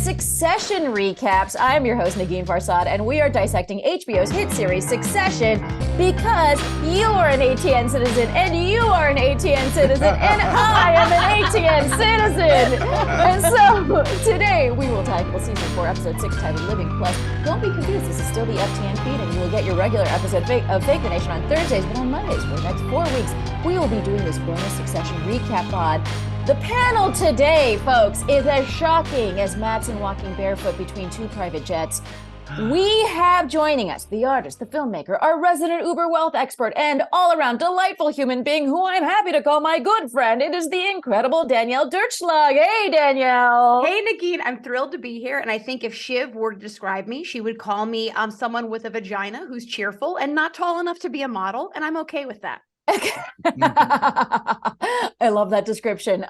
Succession recaps. I am your host, Negin Farsad, and we are dissecting HBO's hit series Succession because you are an ATN citizen, and you are an ATN citizen, and I am an ATN citizen. And so today we will tackle season 4, episode 6, titled Living Plus. Don't be confused, this is still the FTN feed, and you will get your regular episode of Fake the Nation on Thursdays, but on Mondays for the next 4 weeks, we will be doing this bonus Succession recap pod. The panel today, folks, is as shocking as Mattson walking barefoot between two private jets. We have joining us the artist, the filmmaker, our resident Uber wealth expert, and all-around delightful human being who I'm happy to call my good friend. It is the incredible Danielle Dirtschlag. Hey, Danielle. Hey, Negin. I'm thrilled to be here. And I think if Shiv were to describe me, she would call me someone with a vagina who's cheerful and not tall enough to be a model. And I'm okay with that. I love that description.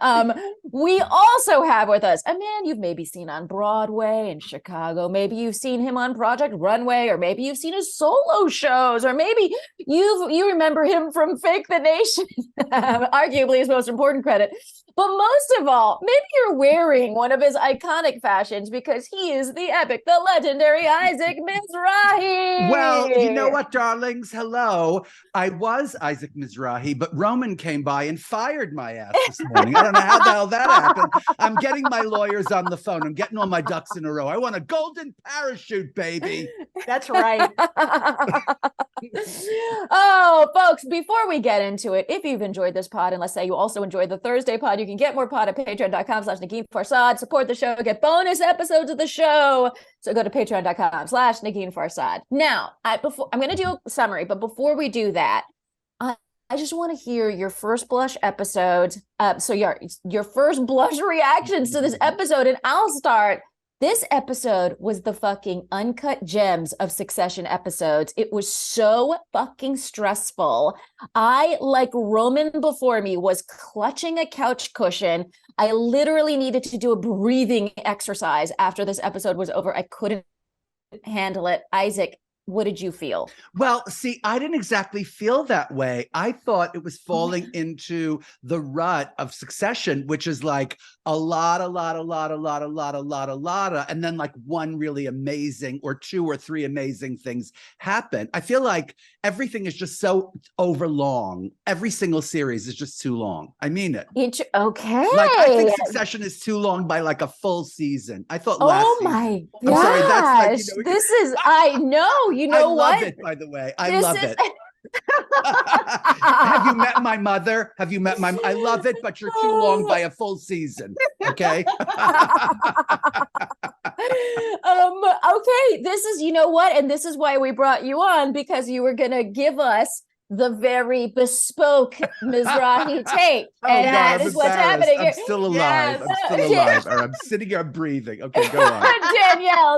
We also have with us a man you've maybe seen on Broadway in Chicago. Maybe you've seen him on Project Runway, or maybe you've seen his solo shows, or maybe you remember him from Fake the Nation, arguably his most important credit. But most of all, maybe you're wearing one of his iconic fashions because he is the epic, the legendary Isaac Mizrahi. Well, you know what, darlings? Hello. I was Isaac Mizrahi, but Roman came by and fired my ass this morning. I don't know how the hell that happened. I'm getting my lawyers on the phone. I'm getting all my ducks in a row. I want a golden parachute, baby. That's right. Oh, folks, before we get into it, if you've enjoyed this pod, and let's say you also enjoyed the Thursday pod, you can get more pod at patreon.com/Negin Farsad, support the show, get bonus episodes of the show. So go to patreon.com/Negin Farsad. Now, I'm going to do a summary, but before we do that, I just want to hear your first blush episodes. So your first blush reactions to this episode, and I'll start. This episode was the fucking uncut gems of Succession episodes. It was so fucking stressful. I, like Roman before me, was clutching a couch cushion. I literally needed to do a breathing exercise after this episode was over. I couldn't handle it. Isaac, what did you feel? Well, see, I didn't exactly feel that way. I thought it was falling into the rut of Succession, which is like a lot, and then like one really amazing or two or three amazing things happen. I feel like everything is just so overlong. Every single series is just too long. I mean it. Okay. Like, I think Succession is too long by like a full season. I thought last Oh season. my I'm gosh. sorry, that's like, This is, I know, you know what? I love it, by the way. I love it. Have you met my mother? Have you met my? I love it, but you're too long by a full season. Okay. Okay. This is, you know what? And this is why we brought you on, because you were going to give us the very bespoke Mizrahi take. And God, that is what's happening here. I'm still alive. Yes. I'm still alive. Or I'm sitting here, I'm breathing. Okay, go on.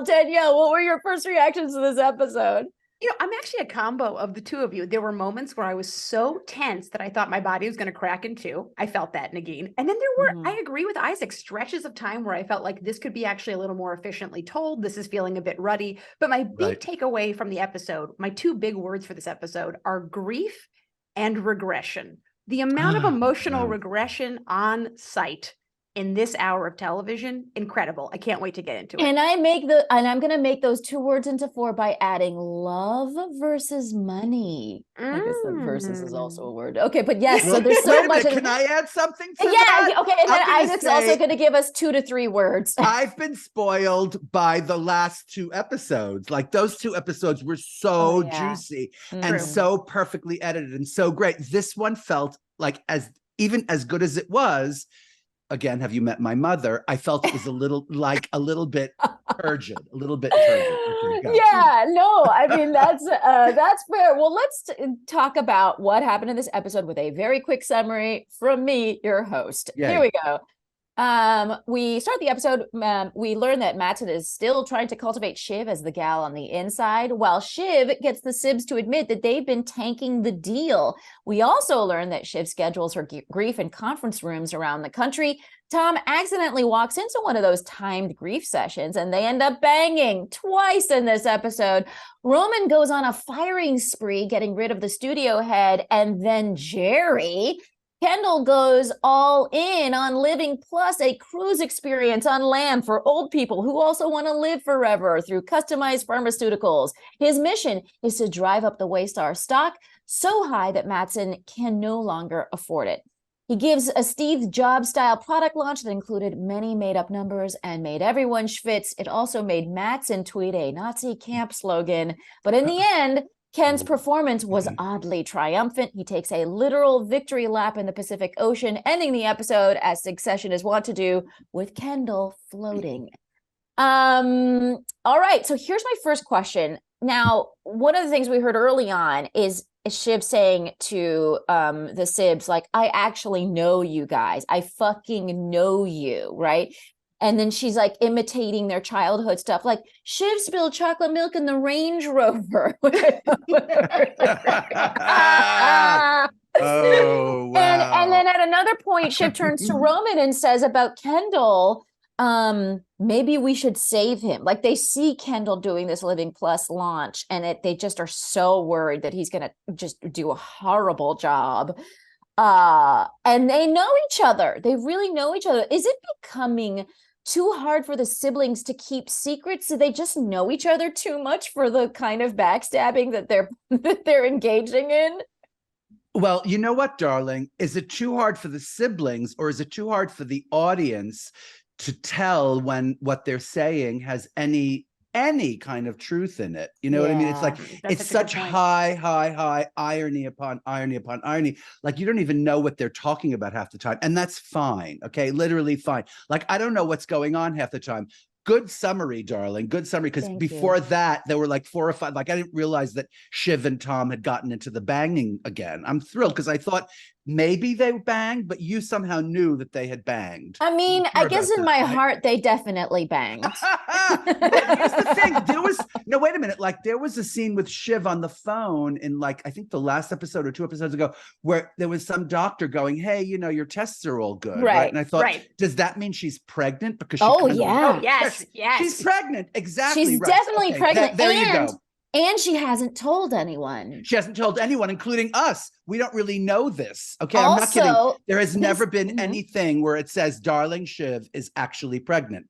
Danielle, what were your first reactions to this episode? You know, I'm actually a combo of the two of you. There were moments where I was so tense that I thought my body was going to crack in two. I felt that, Negin. And then there were, I agree with Isaac, stretches of time where I felt like this could be actually a little more efficiently told. This is feeling a bit ruddy. But my big takeaway from the episode, my two big words for this episode are grief and regression. The amount of emotional regression on site in this hour of television, incredible. I can't wait to get into it. And I'm going to make those two words into four by adding love versus money. I guess the versus is also a word. Okay, but yes, so there's so much. Can I add something to that? Okay, and then Isaac's also going to give us 2 to 3 words. I've been spoiled by the last 2 episodes. Like, those 2 episodes were so juicy and so perfectly edited and so great. This one felt like even as good as it was. Again, have you met my mother? I felt it was a little bit turgid, Okay, yeah, no, I mean, that's fair. Well, let's talk about what happened in this episode with a very quick summary from me, your host. Yay. Here we go. We start the episode. We learn that Mattson is still trying to cultivate Shiv as the gal on the inside, while Shiv gets the Sibs to admit that they've been tanking the deal. We also learn that Shiv schedules her grief in conference rooms around the country. Tom accidentally walks into one of those timed grief sessions, and they end up banging twice in this episode. Roman goes on a firing spree, getting rid of the studio head, and then Jerry Kendall goes all in on Living Plus, a cruise experience on land for old people who also want to live forever through customized pharmaceuticals. His mission is to drive up the Waystar stock so high that Mattson can no longer afford it. He gives a Steve Jobs-style product launch that included many made-up numbers and made everyone schwitz. It also made Mattson tweet a Nazi camp slogan. But in the end, Ken's performance was oddly triumphant. He takes a literal victory lap in the Pacific Ocean, ending the episode, as Succession is wont to do, with Kendall floating. All right, so here's my first question. Now, one of the things we heard early on is Shiv saying to the Sibs, like, I actually know you guys. I fucking know you, right? And then she's like imitating their childhood stuff, like Shiv spilled chocolate milk in the Range Rover. Oh, wow. And then at another point, Shiv turns to Roman and says about Kendall, maybe we should save him. Like, they see Kendall doing this Living Plus launch, and they just are so worried that he's going to just do a horrible job. And they know each other. They really know each other. Is it becoming too hard for the siblings to keep secrets? Do they just know each other too much for the kind of backstabbing that they're engaging in? Well, you know what, darling? Is it too hard for the siblings, or is it too hard for the audience to tell when what they're saying has any kind of truth in it? You know what I mean? It's like, it's such high irony upon irony upon irony. Like, you don't even know what they're talking about half the time. And that's fine. Okay. Literally fine. Like, I don't know what's going on half the time. Good summary, darling. Good summary. Because before that, there were like 4 or 5. Like, I didn't realize that Shiv and Tom had gotten into the banging again. I'm thrilled because I thought maybe they banged, but you somehow knew that they had banged. I mean, I guess in my heart, they definitely banged. But here's the thing. Wait a minute. Like, there was a scene with Shiv on the phone in, like, I think the last episode or 2 episodes ago, where there was some doctor going, hey, you know, your tests are all good. Right. And I thought, does that mean she's pregnant? Because Yes. She's pregnant. Exactly. She's definitely pregnant. There you go. And she hasn't told anyone. She hasn't told anyone, including us. We don't really know this. Okay, I'm not kidding. There has never been anything where it says, darling Shiv is actually pregnant.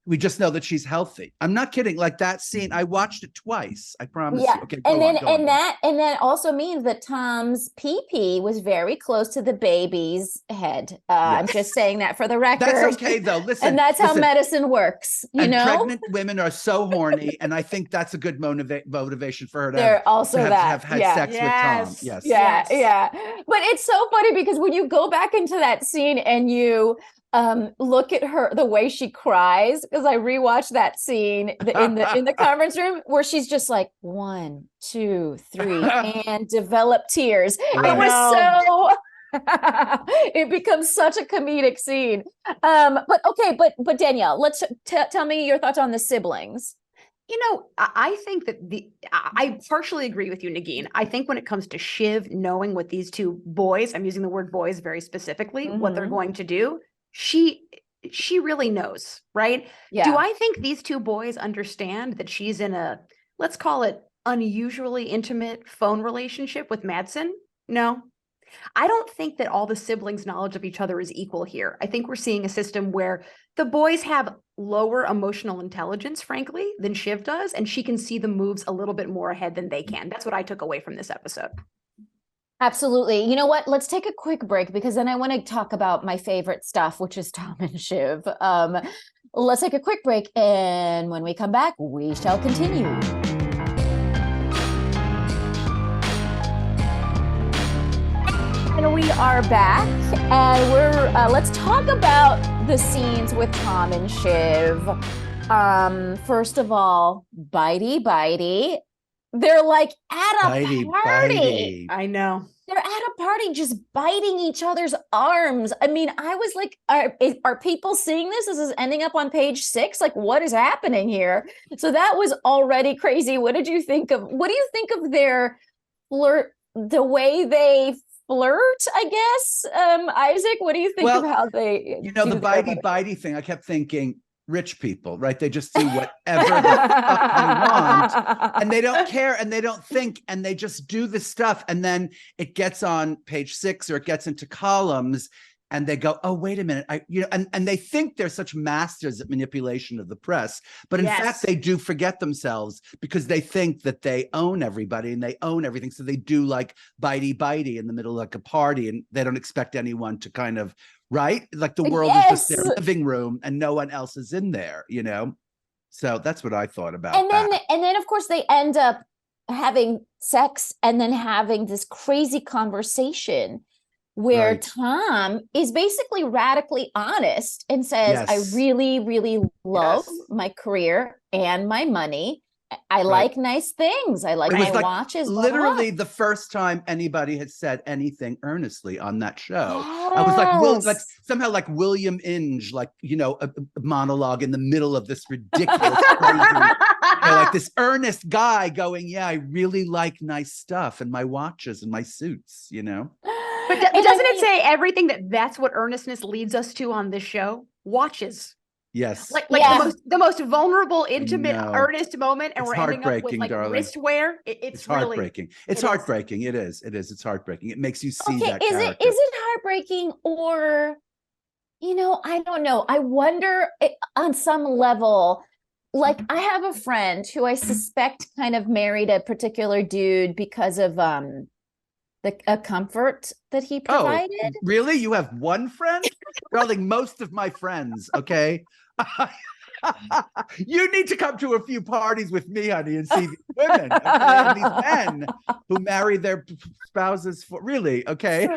We just know that she's healthy. I'm not kidding. Like, that scene, I watched it twice. I promise you. Okay, that also means that Tom's pee-pee was very close to the baby's head. I'm just saying that for the record. That's okay, though. Listen, and that's how medicine works. You know, pregnant women are so horny, and I think that's a good motivation for her to have had sex with Tom. Yes. But it's so funny because when you go back into that scene and you look at her, the way she cries, because I rewatched that scene in the conference room where she's just like 1, 2, 3 and develop tears. It was so it becomes such a comedic scene. But Danielle, let's tell me your thoughts on the siblings. You know, I think that I partially agree with you, Negin. I think when it comes to Shiv knowing what these two boys, I'm using the word boys very specifically, what they're going to do, she really knows, right? Yeah. Do I think these two boys understand that she's in a, let's call it, unusually intimate phone relationship with Mattson? No. I don't think that all the siblings' knowledge of each other is equal here. I think we're seeing a system where the boys have lower emotional intelligence, frankly, than Shiv does, and she can see the moves a little bit more ahead than they can. That's what I took away from this episode. Absolutely. You know what? Let's take a quick break because then I want to talk about my favorite stuff, which is Tom and Shiv. Let's take a quick break, and when we come back, we shall continue. And we are back, and let's talk about the scenes with Tom and Shiv. First of all, bitey. They're like at a party. I know. They're at a party just biting each other's arms. I mean, I was like, are people seeing this? Is this ending up on page 6? Like, what is happening here? So that was already crazy. What do you think of their flirt, the way they flirt, I guess? Isaac, what do you think of how they the bitey thing? I kept thinking, rich people, right? They just do whatever the fuck they want, and they don't care, and they don't think, and they just do the stuff, and then it gets on page 6 or it gets into columns, and they go, oh, wait a minute, and they think they're such masters at manipulation of the press, but in fact they do forget themselves, because they think that they own everybody and they own everything, so they do like bitey in the middle of like a party, and they don't expect anyone to kind of, right, like the world is just their living room and no one else is in there, so that's what I thought about. And then of course they end up having sex and then having this crazy conversation where Tom is basically radically honest and says, I really, really love my career and my money. I like nice things. I like my watches. Literally the first time anybody had said anything earnestly on that show. I was like, somehow like William Inge, like, a monologue in the middle of this ridiculous, crazy, like this earnest guy going, yeah, I really like nice stuff and my watches and my suits, But doesn't it say everything that's what earnestness leads us to on this show? Watches. Yes. Like the most vulnerable, intimate, earnest moment, and we're ending up with like wristwear. It's really heartbreaking. It's heartbreaking. It is. It's heartbreaking. It makes you see that is character. Is it heartbreaking, or I don't know. I wonder on some level, like I have a friend who I suspect kind of married a particular dude because of a comfort that he provided. Oh, really? You have one friend? Darling, most of my friends, okay? You need to come to a few parties with me, honey, and see these women, okay? And these men who marry their spouses for really, okay?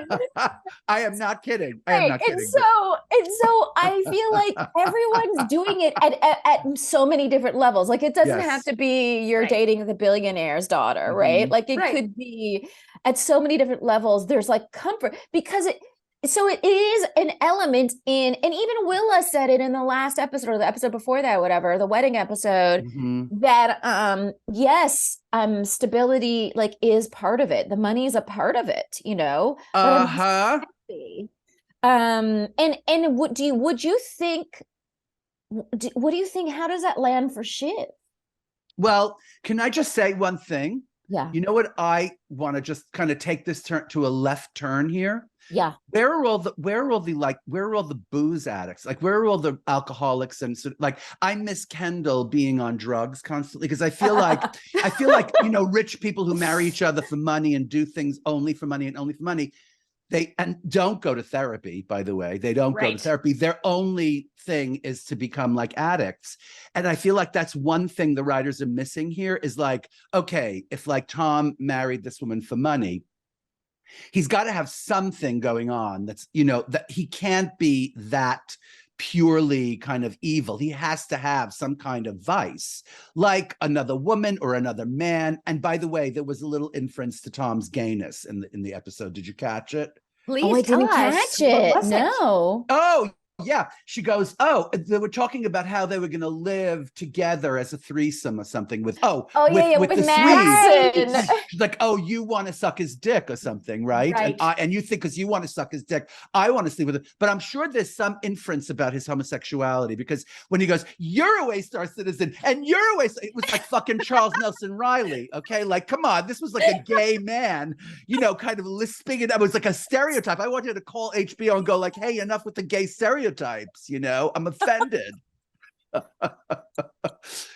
I am not kidding. I am not kidding. And so I feel like everyone's doing it at so many different levels. Like it doesn't have to be you're dating the billionaire's daughter, right? Like it could be at so many different levels. There's like comfort, because it is an element in, and even Willa said it in the last episode or the episode before that, whatever, the wedding episode, that stability like is part of it. The money is a part of it, But and would you think, what do you think? How does that land for Shiv? Well, can I just say one thing? Yeah. You know what? I want to just kind of take this turn to a left turn here. Yeah. Where are all the booze addicts? Like, where are all the alcoholics? And so, like, I miss Kendall being on drugs constantly, because I feel like rich people who marry each other for money and do things only for money and only for money. They don't go to therapy, by the way. They don't go to therapy. Their only thing is to become like addicts. And I feel like that's one thing the writers are missing here, is like, okay, if like Tom married this woman for money, he's got to have something going on that's, that he can't be that purely kind of evil. He has to have some kind of vice, like another woman or another man. And by the way, there was a little inference to Tom's gayness in the episode. Did you catch it? Please, I didn't catch it. No. Oh, yeah. She goes, they were talking about how they were going to live together as a threesome or something with the Swedes. She's like, oh, you want to suck his dick or something, right? And you think because you want to suck his dick, I want to sleep with him. But I'm sure there's some inference about his homosexuality, because when he goes, you're a Waystar citizen and you're a Waystar, it was like fucking Charles Nelson Riley. Okay, like, come on, this was like a gay man, kind of lisping it. It was like a stereotype. I wanted to call HBO and go like, hey, enough with the gay stereotypes. I'm offended.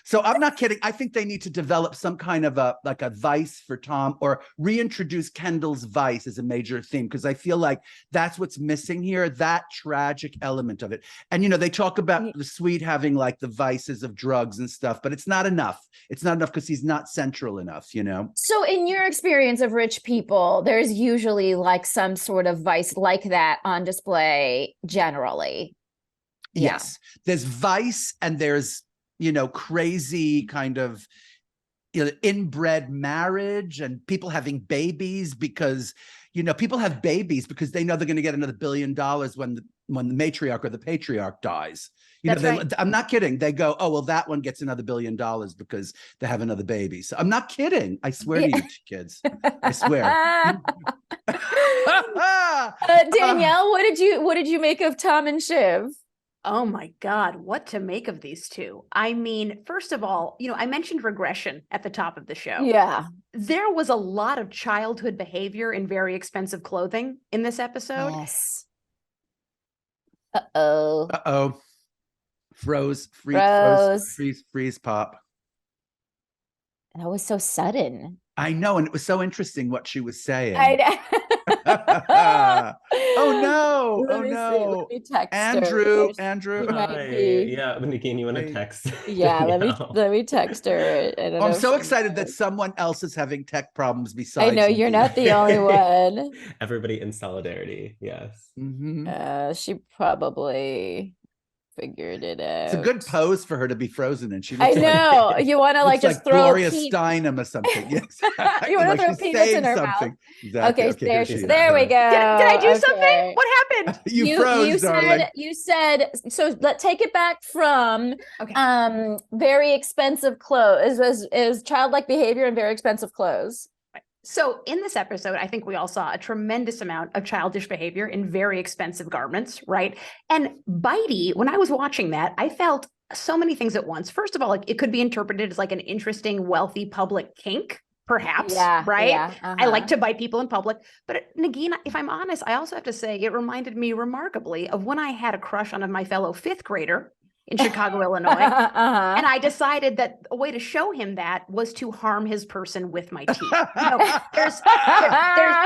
So I'm not kidding. I think they need to develop some kind of a vice for Tom, or reintroduce Kendall's vice as a major theme, because I feel like that's what's missing here, that tragic element of it. And they talk about the Swede having like the vices of drugs and stuff, but it's not enough. It's not enough because he's not central enough, So in your experience of rich people, there's usually like some sort of vice like that on display generally. Yes, there's vice, and there's, crazy kind of, inbred marriage, and people having babies because, people have babies because they know they're going to get another $1 billion when the matriarch or the patriarch dies. I'm not kidding. They go, oh, well, that one gets another $1 billion because they have another baby. So I'm not kidding. I swear to you, kids. I swear. Danielle, what did you make of Tom and Shiv? Oh my God, what to make of these two? I mean, first of all, I mentioned regression at the top of the show. Yeah. There was a lot of childhood behavior in very expensive clothing in this episode. Yes. Uh-oh. Uh-oh. Freeze pop. That was so sudden. I know, and it was so interesting what she was saying. I know. Oh no! Let me text Andrew. her. Andrew. Hi. Yeah, Negin, you want to text? Yeah, let me text her. I'm so excited that someone else is having tech problems besides. I know you're not the only one. Everybody in solidarity. Yes. She probably figured it out. It's a good pose for her to be frozen, and she. I know. You want to just throw Gloria Steinem or something. Yes. You want to throw peanuts in her mouth. Exactly. Okay, there we go. Did I do something? What happened? You froze, darling. You said so. Let's take it back from very expensive clothes. Is childlike behavior and very expensive clothes. So in this episode, I think we all saw a tremendous amount of childish behavior in very expensive garments, right? And Bitey, when I was watching that, I felt so many things at once. First of all, it could be interpreted as an interesting, wealthy public kink, perhaps, right? Yeah, I like to bite people in public. But Negin, if I'm honest, I also have to say it reminded me remarkably of when I had a crush on my fellow fifth grader in Chicago, Illinois. And I decided that a way to show him that was to harm his person with my teeth.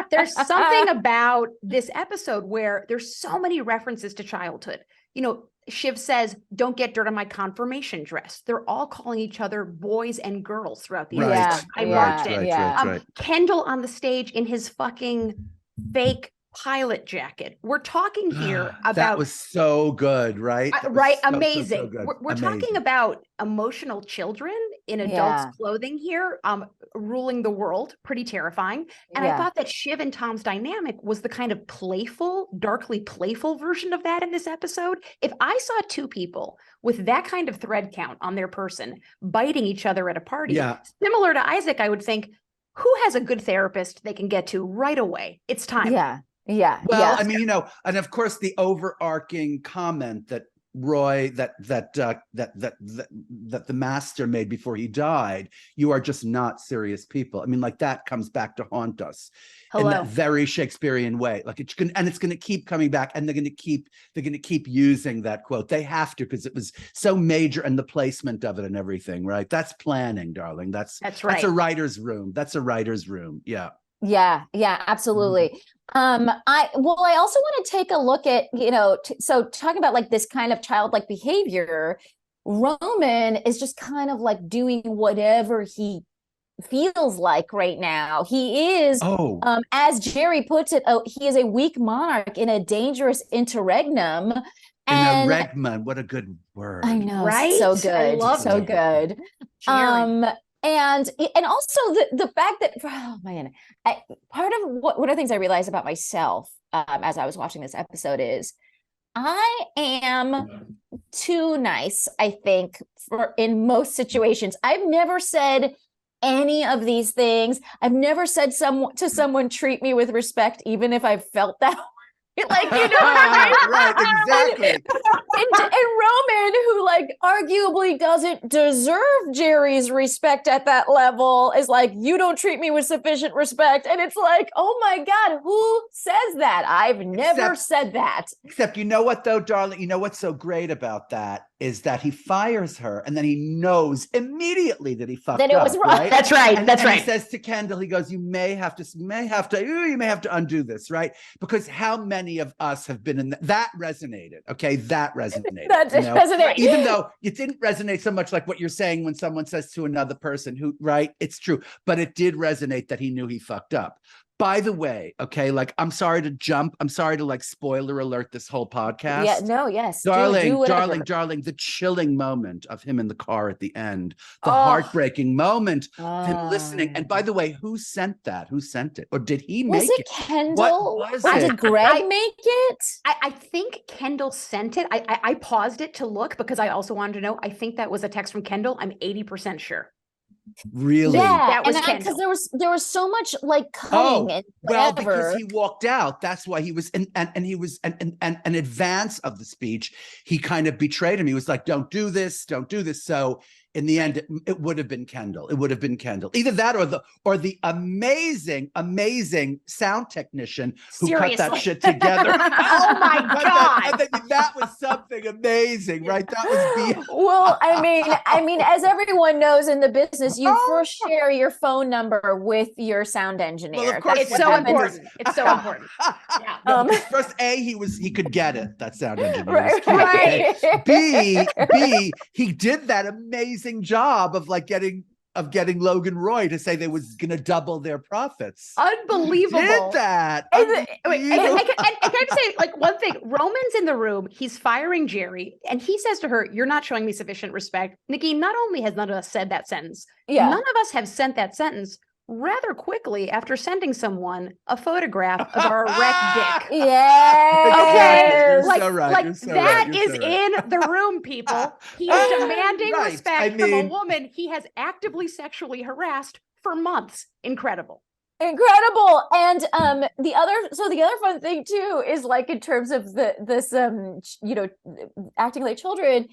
There's something about this episode where there's so many references to childhood. Shiv says, "Don't get dirt on my confirmation dress." They're all calling each other boys and girls throughout the episode. I marked it. Right. Kendall on the stage in his fucking fake pilot jacket. We're talking here about that was so good, right? Right, amazing. So good. We're talking about emotional children in adults' clothing here, ruling the world. Pretty terrifying. And I thought that Shiv and Tom's dynamic was the kind of playful, darkly playful version of that in this episode. If I saw two people with that kind of thread count on their person biting each other at a party, similar to Isaac, I would think, who has a good therapist they can get to right away? It's time. Yeah. Well, I mean, and of course the overarching comment that Roy, that the master made before he died, you are just not serious people. I mean, that comes back to haunt us in that very Shakespearean way. It's going to keep coming back, and they're going to keep using that quote. They have to, because it was so major, and the placement of it and everything, right? That's planning, darling. That's right. That's a writer's room. Yeah. Yeah, absolutely. I also want to take a look at, so talking about this kind of childlike behavior, Roman is just kind of doing whatever he feels like right now. He is, as Jerry puts it, he is a weak monarch in a dangerous interregnum. Interregnum, what a good word. I know, right? So good, so good. Jerry. And also the fact that, oh man, part of one of the things I realized about myself as I was watching this episode is I am too nice, I think, in most situations. I've never said any of these things. I've never said to someone, treat me with respect, even if I've felt that right, exactly. And Roman, who arguably doesn't deserve Jerry's respect at that level, is you don't treat me with sufficient respect. And it's oh my God, who says that? I've never said that. Except, you know what though, darling? You know what's so great about that is that he fires her, and then he knows immediately that he fucked up. That it was wrong. Right? That's right. And he says to Kendall, he goes, you may have to undo this, right? Because how many of us have been in that resonated? Okay, that resonated. That did resonate. Even though it didn't resonate so much like what you're saying when someone says to another person who, right? It's true, but it did resonate that he knew he fucked up. By the way, okay, I'm sorry to spoiler alert this whole podcast. Yeah, no, yes. Darling, the chilling moment of him in the car at the end, the heartbreaking moment of him listening. And by the way, who sent that? Who sent it? Or did he make it? Was it Kendall? What was it? Did Greg make it? I think Kendall sent it. I paused it to look because I also wanted to know. I think that was a text from Kendall. I'm 80% sure. Really? Yeah, That was and Kendall. because there was so much like cutting and well, whatever. because he walked out. That's why he was, and he was, and in advance of the speech, he kind of betrayed him. He was like, "Don't do this, don't do this." So in the end, it would have been Kendall. It would have been Kendall. Either that or the amazing sound technician who cut that shit together. Oh my God. That was something amazing, right? That was Well, I mean, as everyone knows in the business, you first share your phone number with your sound engineer. Well, of course, it's so important. It's so important. Yeah. No, because first, A, he could get it. That sound engineer. Right, Was right. Okay? B, he did that amazing job of getting Logan Roy to say they was going to double their profits. Unbelievable. He did that. And can I say like one thing? Roman's in the room. He's firing Jerry, and he says to her, "You're not showing me sufficient respect." Nikki, not only has none of us said that sentence, none of us have sent that sentence rather quickly after sending someone a photograph of our erect dick. Yeah. You're so right. You're so that right. is in the room, people. He is demanding respect from a woman he has actively sexually harassed for months. Incredible. And the other fun thing too is like in terms of this acting like children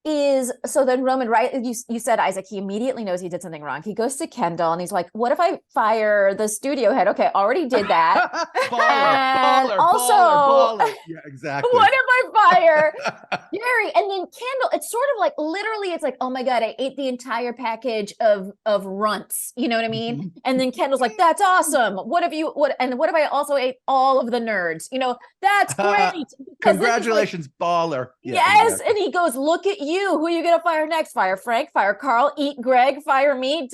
is, so then Roman, right, you said, Isaac, he immediately knows he did something wrong. He goes to Kendall and he's like, what if I fire the studio head? Okay, already did that. baller. Yeah, exactly. What if I fire Jerry? And then Kendall, it's sort of like literally, it's like, oh my God, I ate the entire package of runts. You know what I mean? And then Kendall's like, that's awesome. What if I also ate all of the nerds? You know, that's great. Congratulations, baller. Yeah, yes. Exactly. And he goes, look at you. Who are you going to fire next? Fire Frank, fire Carl, eat Greg, fire me.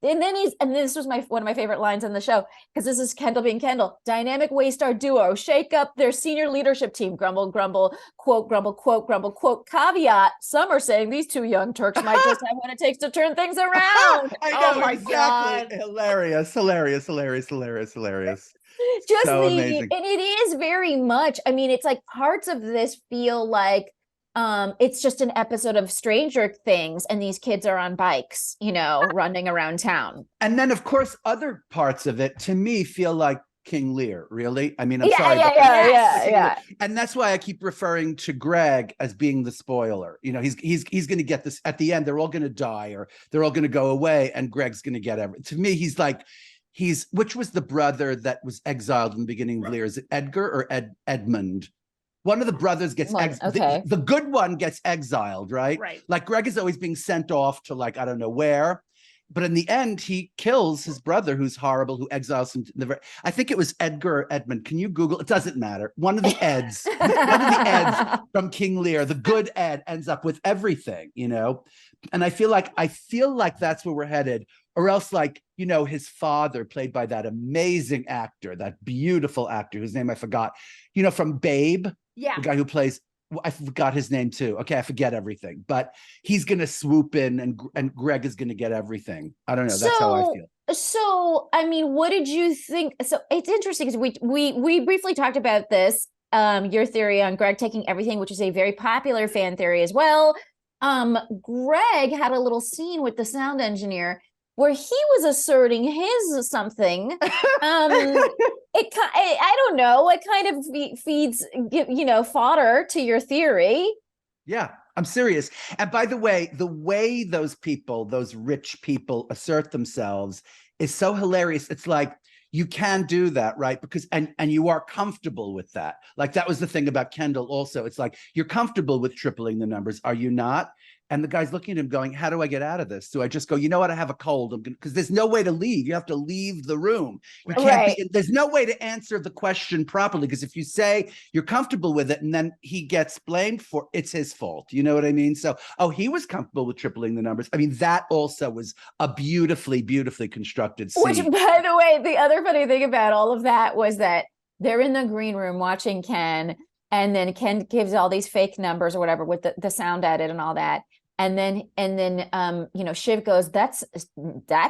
And then this was one of my favorite lines in the show, because this is Kendall being Kendall. Dynamic Waystar duo shake up their senior leadership team. Grumble, grumble, quote, grumble, quote, grumble, quote. Caveat: some are saying these two young Turks might just have what it takes to turn things around. I know, exactly. God. Hilarious. Just so amazing. And it is very much. I mean, it's like parts of this feel like it's just an episode of Stranger Things, and these kids are on bikes, running around town. And then, of course, other parts of it to me feel like King Lear. Really, I mean, I'm sorry, yeah. And that's why I keep referring to Greg as being the spoiler. He's going to get this at the end. They're all going to die, or they're all going to go away, and Greg's going to get everything. To me, which was the brother that was exiled in the beginning of Lear? Is it Edgar or Edmund? One of the brothers gets the good one gets exiled, right? Right. Like Greg is always being sent off to I don't know where, but in the end he kills his brother, who's horrible, who exiles him. I think it was Edgar or Edmund. Can you Google? It doesn't matter. One of the Eds, from King Lear, the good Ed ends up with everything, And I feel like that's where we're headed. Or else, his father, played by that amazing actor, that beautiful actor whose name I forgot, from Babe. Yeah. The guy who plays, I forgot his name too. Okay, I forget everything. But he's going to swoop in and Greg is going to get everything. I don't know. That's how I feel. So, I mean, what did you think? So it's interesting because we briefly talked about this, your theory on Greg taking everything, which is a very popular fan theory as well. Greg had a little scene with the sound engineer where he was asserting his something. I don't know. It kind of feeds, fodder to your theory. Yeah, I'm serious. And by the way those people, those rich people, assert themselves is so hilarious. It's like, you can do that, right? Because and you are comfortable with that. Like that was the thing about Kendall also. It's like, you're comfortable with tripling the numbers, are you not? And the guy's looking at him going, how do I get out of this? Do I just go, you know what? I have a cold. Because there's no way to leave. You have to leave the room. You can't there's no way to answer the question properly. Because if you say you're comfortable with it and then he gets blamed for it's his fault. You know what I mean? So, he was comfortable with tripling the numbers. I mean, that also was a beautifully, beautifully constructed scene. Which, by the way, the other funny thing about all of that was that they're in the green room watching Ken, and then Ken gives all these fake numbers or whatever with the sound edit and all that. And then Shiv goes, that's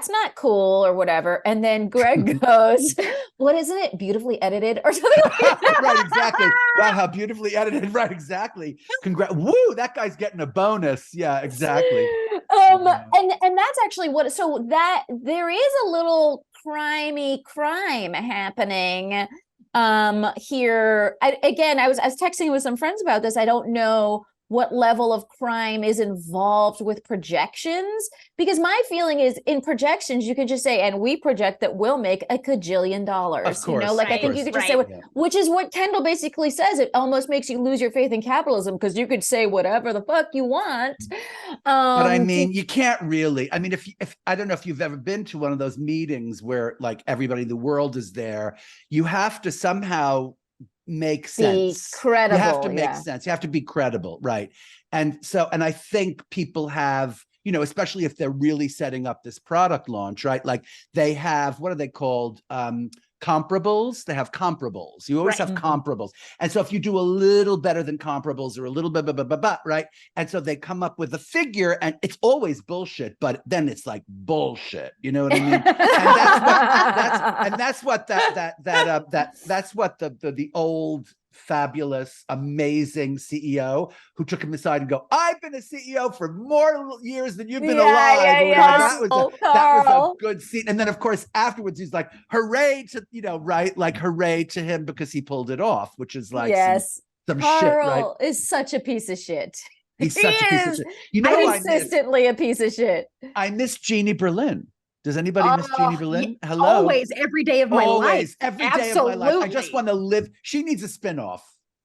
not cool or whatever. And then Greg goes, what isn't it? Beautifully edited or something like that. Right, exactly. Wow, how beautifully edited. Right, exactly. Woo, that guy's getting a bonus. Yeah, exactly. Oh And that's actually what, so that there is a little crime happening here. I was texting with some friends about this. I don't know what level of crime is involved with projections, because my feeling is in projections you could just say, and we project that we'll make $1 gajillion. Of course, I think you could just say, which is what Kendall basically says. It almost makes you lose your faith in capitalism, because you could say whatever the fuck you want. But I mean, you can't really. I mean, if I don't know if you've ever been to one of those meetings where like everybody in the world is there, you have to somehow make sense. Be credible. You have to make sense. You have to be credible, right? And I think people have, especially if they're really setting up this product launch, right? Like they have, what are they called? Comparables. They have comparables. You always have comparables. And so if you do a little better than comparables or a little bit, right? And so they come up with a figure, and it's always bullshit, but then it's like bullshit. You know what I mean? And that's what the old fabulous, amazing CEO who took him aside and go, I've been a CEO for more years than you've been alive. That was a good scene. And then of course afterwards he's like, hooray to, right? Like hooray to him because he pulled it off, which is like some Carl shit, right? is such a piece of shit. He's such a piece of shit. Consistently a piece of shit. I miss Jeannie Berlin. Does anybody miss Jeannie Berlin? Yeah, Hello. Always, every day of my life. Every day of my life. I just want to live. She needs a spinoff.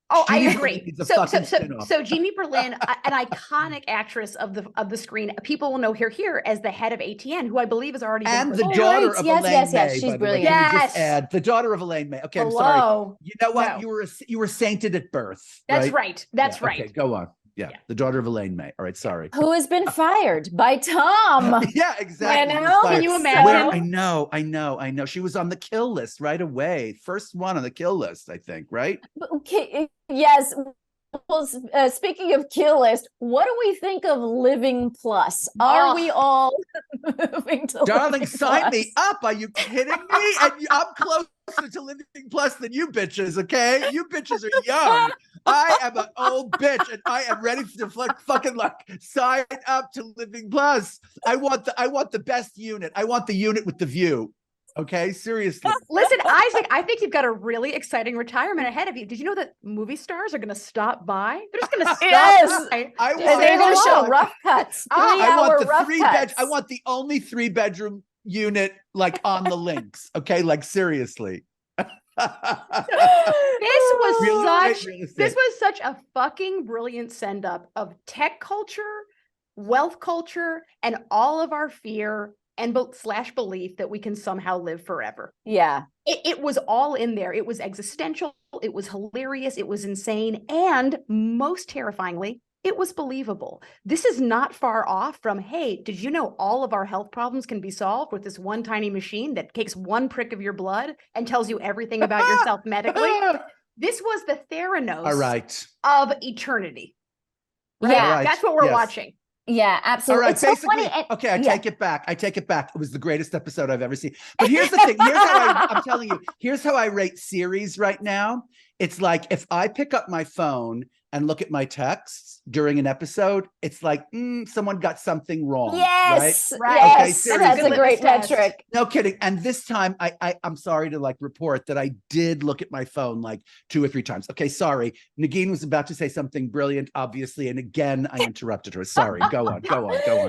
Oh, I agree. So Jeannie Berlin, an iconic actress of the screen. People will know her here as the head of ATN, who I believe has already been the daughter of Elaine May. She's brilliant. Just add the daughter of Elaine May. Okay, I'm sorry. You know what? No. You were sainted at birth. That's right. That's right. Okay, go on. Yeah, the daughter of Elaine May. All right, sorry. Who has been fired by Tom? Yeah, exactly. Can you imagine? I know. She was on the kill list right away. First one on the kill list, I think, right? Okay, yes. Well, speaking of kill list, what do we think of Living Plus? Are we all moving to Darling, Living sign Plus? me up. Are you kidding me? And I'm closer to Living Plus than you bitches, okay? You bitches are young. I am an old bitch, and I am ready to fucking like sign up to Living Plus. I want the best unit. I want the unit with the view. Okay, seriously. Listen, Isaac, I think you've got a really exciting retirement ahead of you. Did you know that movie stars are going to stop by? They're just going to stop by. They're going to show rough cuts. I want the 3 bed. I want the only 3-bedroom unit like on the links. Okay, like seriously. This was such a fucking brilliant send up of tech culture, wealth culture, and all of our fear and / belief that we can somehow live forever. Yeah. It was all in there. It was existential. It was hilarious. It was insane. And most terrifyingly, it was believable. This is not far off from, hey, did you know all of our health problems can be solved with this one tiny machine that takes one prick of your blood and tells you everything about yourself medically? This was the Theranos of eternity. Right? Yeah, that's what we're watching. Yeah, absolutely. All right, it's basically, so funny. Okay, I take it back. It was the greatest episode I've ever seen. But here's the thing. Here's how I'm telling you. Here's how I rate series right now. It's like if I pick up my phone and look at my texts during an episode, it's like someone got something wrong. Yes, right. Yes, okay, that's a great metric. No kidding. And this time, I'm sorry to like report that I did look at my phone like 2 or 3 times. Okay, sorry. Negin was about to say something brilliant, obviously, and again I interrupted her. Sorry. Go on.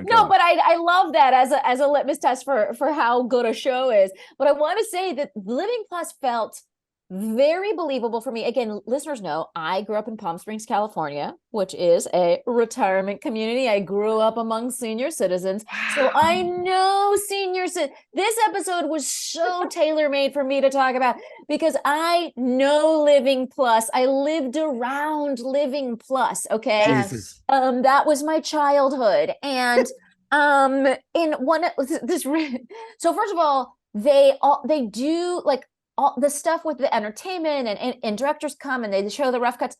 No, but I love that as a litmus test for how good a show is. But I want to say that Living Plus felt very believable for me. Again, listeners know I grew up in Palm Springs, California, which is a retirement community. I grew up among senior citizens. So I know seniors. This episode was so tailor-made for me to talk about because I know Living Plus. I lived around Living Plus. Okay. Jesus. That was my childhood. And in one this so first of all, they do like all the stuff with the entertainment and directors come and they show the rough cuts.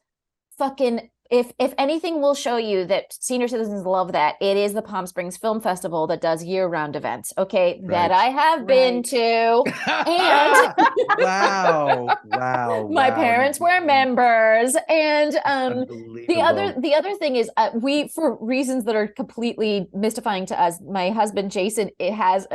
Fucking if anything will show you that senior citizens love that, it is the Palm Springs Film Festival that does year-round events. Okay, that I have been to, and wow, my parents were members, and the other thing is, we, for reasons that are completely mystifying to us, my husband Jason, it has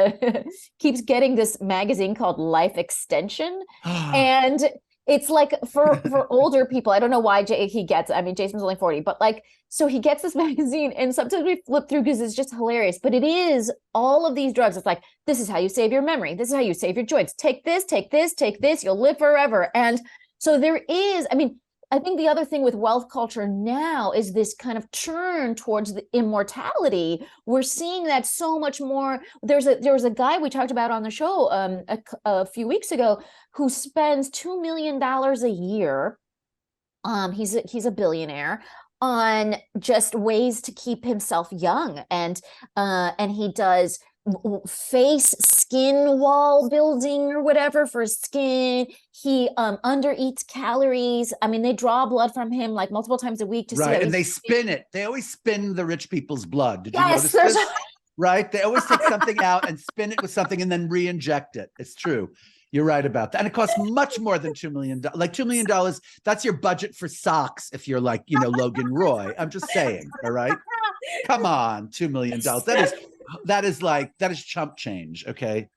keeps getting this magazine called Life Extension, and it's like for older people. I don't know why he gets it. I mean, Jason's only 40, but like, so he gets this magazine, and sometimes we flip through because it's just hilarious. But it is all of these drugs. It's like, this is how you save your memory. This is how you save your joints. Take this, take this, take this. You'll live forever. And so there is, I mean, I think the other thing with wealth culture now is this kind of turn towards the immortality. We're seeing that so much more. There was a guy we talked about on the show a few weeks ago who spends $2 million a year. He's a billionaire, on just ways to keep himself young, and he does face skin wall building or whatever for his skin. He under eats calories. I mean, they draw blood from him like multiple times a week to see. Right, and they spin it. They always spin the rich people's blood. Did you notice this? Right, they always take something out and spin it with something and then re-inject it. It's true. You're right about that. And it costs much more than $2 million. Like $2 million, that's your budget for socks if you're like, Logan Roy. I'm just saying, all right? Come on, $2 million. That is chump change, okay?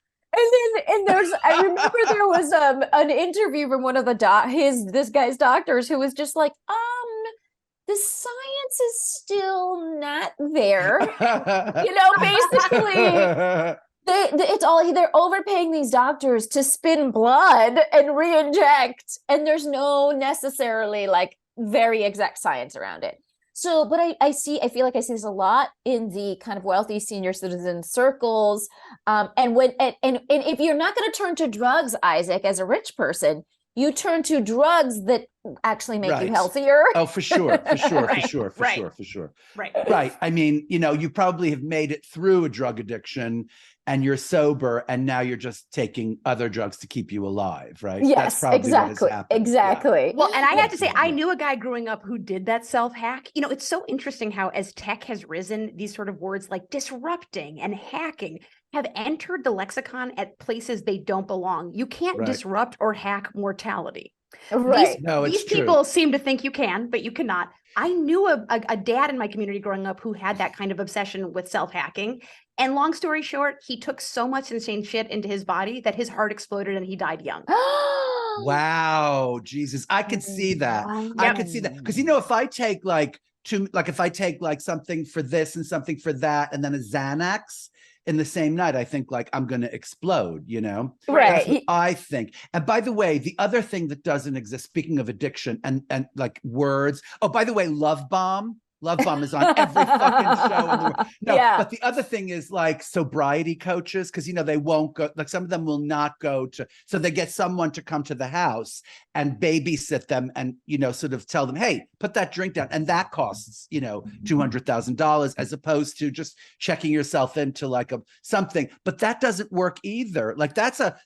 And there's, I remember there was an interview from one of this guy's doctors who was just like, the science is still not there. Basically. They're overpaying these doctors to spin blood and re-inject, and there's no necessarily like very exact science around it. So, but I feel like I see this a lot in the kind of wealthy senior citizen circles. And if you're not going to turn to drugs, Isaac, as a rich person, you turn to drugs that actually make you healthier. Oh, for sure. For sure. Right. I mean, you probably have made it through a drug addiction and you're sober, and now you're just taking other drugs to keep you alive, right? Yes, that's probably exactly. What has happened. Exactly. Yeah. Well, and I have to say, I knew a guy growing up who did that self-hack. It's so interesting how as tech has risen, these sort of words like disrupting and hacking have entered the lexicon at places they don't belong. You can't disrupt or hack mortality. Right. These people seem to think you can, but you cannot. I knew a dad in my community growing up who had that kind of obsession with self-hacking. And long story short, he took so much insane shit into his body that his heart exploded and he died young. Wow, Jesus. I could see that. I could see that. Because if I take something for this and something for that, and then a Xanax in the same night, I think like I'm going to explode, Right. That's what I think. And by the way, the other thing that doesn't exist, speaking of addiction and like words. Oh, by the way, Love Bomb is on every fucking show in the world. No, but the other thing is like sobriety coaches, because they won't go, like some of them will not go to, so they get someone to come to the house and babysit them and sort of tell them, hey, put that drink down. And that costs, $200,000 as opposed to just checking yourself into like something. But that doesn't work either. Like that's a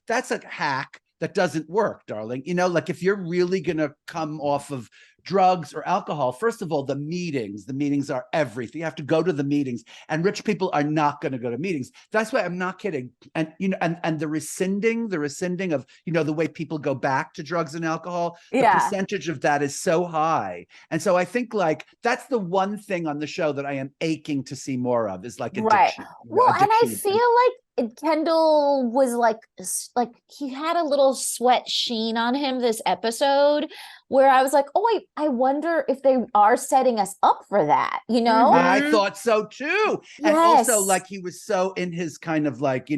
hack that doesn't work, darling. Like if you're really gonna come off of drugs or alcohol, first of all, the meetings are everything. You have to go to the meetings, and rich people are not going to go to meetings. That's why I'm not kidding. And and the rescinding of the way people go back to drugs and alcohol, the percentage of that is so high. And so I think like that's the one thing on the show that I am aching to see more of, is like addiction. Well, and I feel like Kendall was like he had a little sweat sheen on him this episode, where I was like, oh, I wonder if they are setting us up for that, I thought so too. And also like he was so in his kind of like,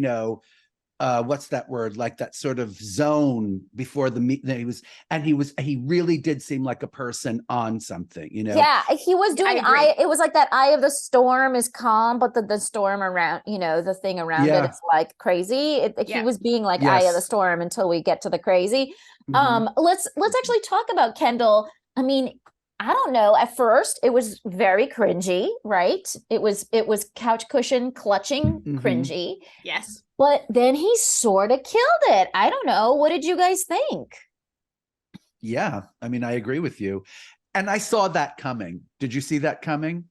what's that word? Like that sort of zone before the meet. He really did seem like a person on something, Yeah, he was doing it was like that eye of the storm is calm, but the storm around, the thing around it is like crazy. He was being like eye of the storm until we get to the crazy. Let's actually talk about Kendall. I mean, I don't know. At first, it was very cringy, right? It was couch cushion clutching cringy. Yes. But then he sort of killed it. I don't know. What did you guys think? Yeah, I mean, I agree with you. And I saw that coming. Did you see that coming?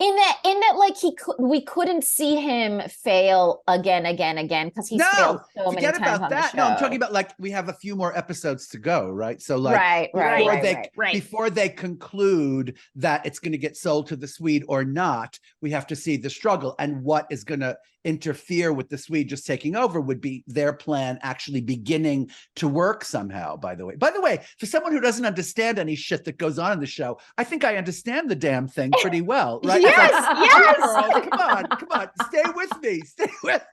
In that, like we couldn't see him fail again, because he's failed so many times about on that. the show. No, I'm talking about like we have a few more episodes to go, right? So like before they conclude that it's going to get sold to the Swede or not, we have to see the struggle and what is going to interfere with the Swede just taking over would be their plan actually beginning to work somehow. By the way, for someone who doesn't understand any shit that goes on in the show, I think I understand the damn thing pretty well, right? Yes. Girl, come on, stay with me,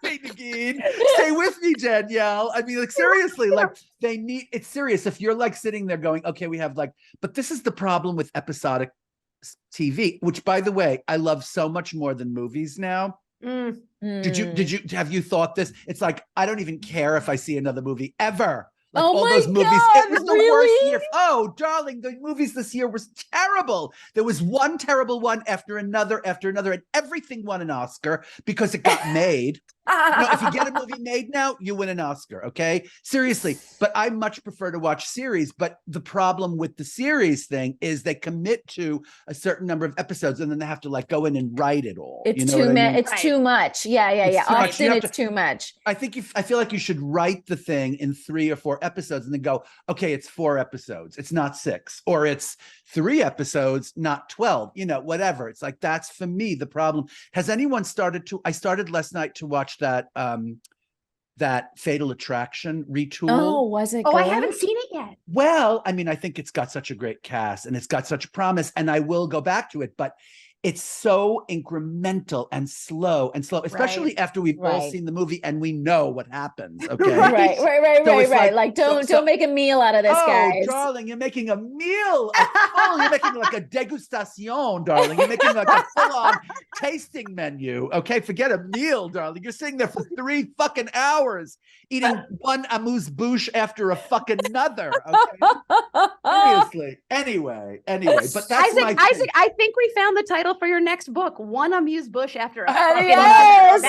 Negin, stay with me, Danielle. I mean, like seriously, like it's serious. If you're like sitting there going, okay, we have like, but this is the problem with episodic TV, which by the way, I love so much more than movies now. Have you thought this? It's like, I don't even care if I see another movie ever. Like all those movies, it was the worst year. Oh, darling, the movies this year was terrible. There was one terrible one after another, and everything won an Oscar because it got made. No, if you get a movie made now, you win an Oscar, okay? Seriously, but I much prefer to watch series, but the problem with the series thing is they commit to a certain number of episodes and then they have to like go in and write it all. It's too much. Yeah. Often it's too much. I feel like you should write the thing in 3 or 4 episodes and then go, okay, it's 4 episodes. It's not 6, or it's 3 episodes, not 12, whatever. It's like, that's for me the problem. Has anyone I started last night to watch that Fatal Attraction retool. Oh, was it good? I haven't seen it yet. Well, I mean, I think it's got such a great cast and it's got such promise, and I will go back to it, but it's so incremental and slow, especially after we've all seen the movie and we know what happens. Okay. Right. Like don't make a meal out of this, guys. Oh, darling, you're making a meal. You're making like a degustation, darling. You're making like a full-on tasting menu. Okay, forget a meal, darling. You're sitting there for 3 fucking hours eating one amuse-bouche after a fucking another. Okay. Seriously. Anyway, but that's Isaac, I think we found the title for your next book, One Amuse-Bouche After a Yes.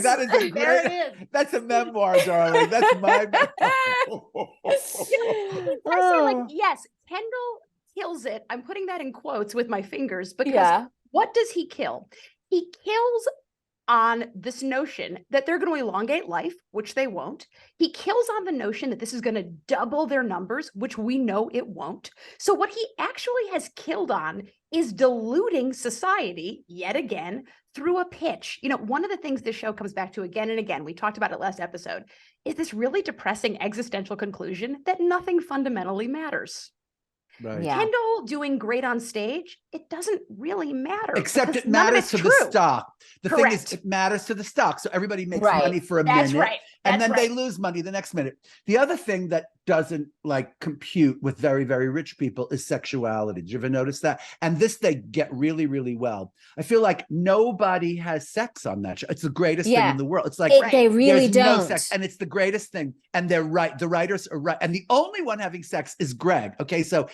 That is a great, that's a memoir, darling. That's my memoir. I say, like, yes, Kendall kills it. I'm putting that in quotes with my fingers because what does he kill? He kills on this notion that they're going to elongate life, which they won't. He kills on the notion that this is going to double their numbers, which we know it won't. So what he actually has killed on is diluting society yet again through a pitch. One of the things this show comes back to again and again, we talked about it last episode, is this really depressing existential conclusion that nothing fundamentally matters. Right. Yeah. Kendall doing great on stage, it doesn't really matter. Except it matters to the stock. The thing is, it matters to the stock. So everybody makes money for a minute. Right. And then they lose money the next minute. The other thing that doesn't like compute with very, very rich people is sexuality. Did you ever notice that? And this they get really, really well. I feel like nobody has sex on that show. It's the greatest thing in the world. It's like they really don't. No sex, and it's the greatest thing. And they're right. The writers are right. And the only one having sex is Greg. Okay, so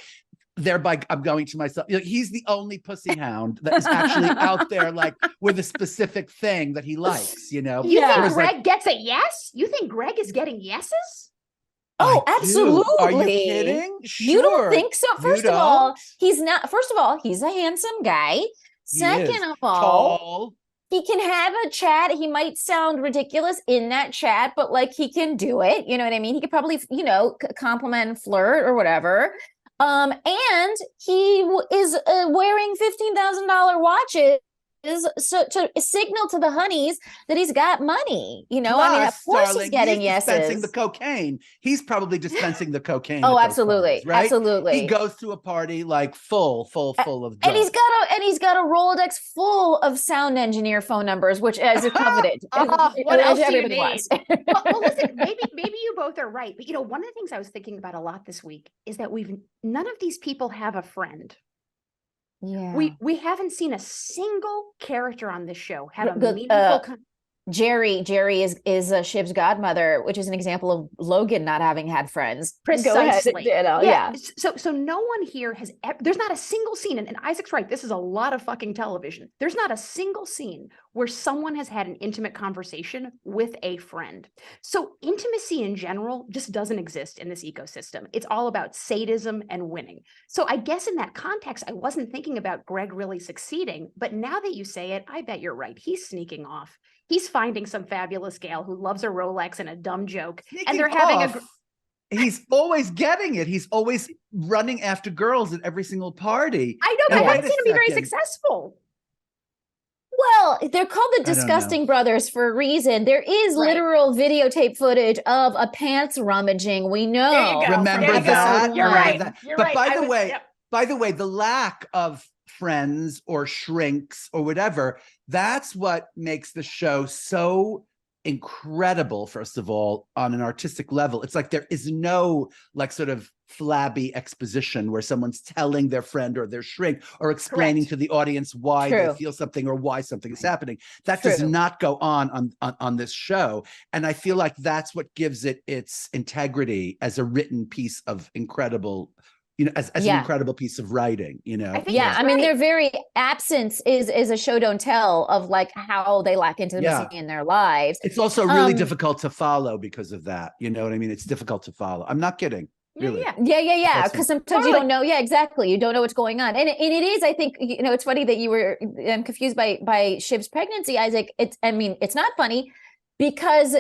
thereby I'm going to myself, he's the only pussy hound that is actually out there like with a specific thing that he likes, You think Greg gets a yes? You think Greg is getting yeses? Oh, absolutely. Are you kidding? Sure. You don't think so? First of all, he's not. First of all, he's a handsome guy. Second of all, tall. He can have a chat. He might sound ridiculous in that chat, but like he can do it. You know what I mean? He could probably, compliment and flirt or whatever. And he is wearing $15,000 watches so to signal to the honeys that he's got money. Plus, of course, darling, he's getting yeses. Dispensing the cocaine. He's probably dispensing the cocaine. Oh, absolutely, parties, right? Absolutely. He goes to a party like full of drugs. And he's got a Rolodex full of sound engineer phone numbers, which is coveted. What else do you need? Well, listen, maybe you both are right, but one of the things I was thinking about a lot this week is that none of these people have a friend. Yeah, we haven't seen a single character on this show have a meaningful Jerry is Shiv's godmother, which is an example of Logan not having had friends. Precisely. Go ahead, yeah. So no one here has there's not a single scene, and Isaac's right, this is a lot of fucking television. There's not a single scene where someone has had an intimate conversation with a friend. So intimacy in general just doesn't exist in this ecosystem. It's all about sadism and winning. So I guess in that context, I wasn't thinking about Greg really succeeding, but now that you say it, I bet you're right. He's sneaking off. He's finding some fabulous gal who loves a Rolex and a dumb joke. And they're having He's always getting it. He's always running after girls at every single party. I know, but I haven't seen him be very successful. Well, they're called the Disgusting Brothers for a reason. There is literal videotape footage of a pants rummaging. We know. Remember that? You're right. But by the way, the lack of friends or shrinks or whatever, that's what makes the show so incredible. First of all, on an artistic level, it's like there is no like sort of flabby exposition where someone's telling their friend or their shrink or explaining to the audience why they feel something or why something is happening. That does not go on this show, and I feel like that's what gives it its integrity as a written piece of incredible, as an incredible piece of writing, I mean, their very absence is a show don't tell of like how they lack intimacy in their lives. It's also really difficult to follow because of that. You know what I mean? It's difficult to follow. I'm not kidding. Really. Yeah. Because sometimes you don't know. Yeah, exactly. You don't know what's going on. And it is, I think, it's funny that you were confused by Shiv's pregnancy, Isaac. It's not funny because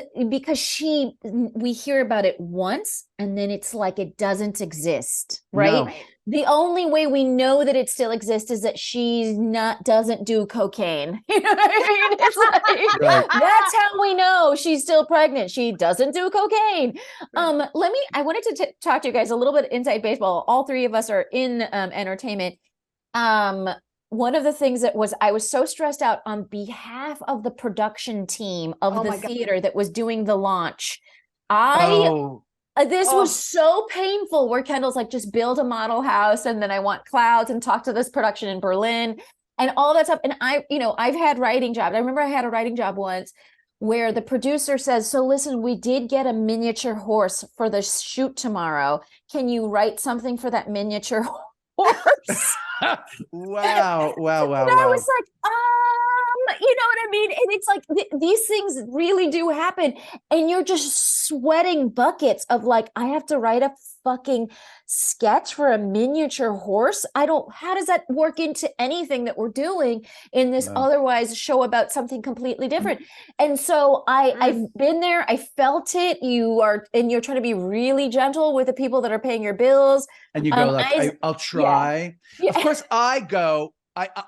we hear about it once and then it's like it doesn't exist, right? No. The only way we know that it still exists is that she doesn't do cocaine. You know what I mean? It's like, that's how we know she's still pregnant. She doesn't do cocaine. I wanted to talk to you guys a little bit inside baseball. All three of us are in entertainment. One of the things I was so stressed out on behalf of the production team of the theater that was doing the launch. This was so painful where Kendall's like, just build a model house and then I want clouds and talk to this production in Berlin and all that stuff. And I've had writing jobs. I remember I had a writing job once where the producer says, so listen, we did get a miniature horse for the shoot tomorrow. Can you write something for that miniature horse? Wow. And I was like, you know what I mean? And it's like, these things really do happen. And you're just sweating buckets of like, I have to write a fucking sketch for a miniature horse. How does that work into anything that we're doing in this otherwise show about something completely different? And so I've been there. I felt it. You're trying to be really gentle with the people that are paying your bills. And you go I'll try. Yeah. Of course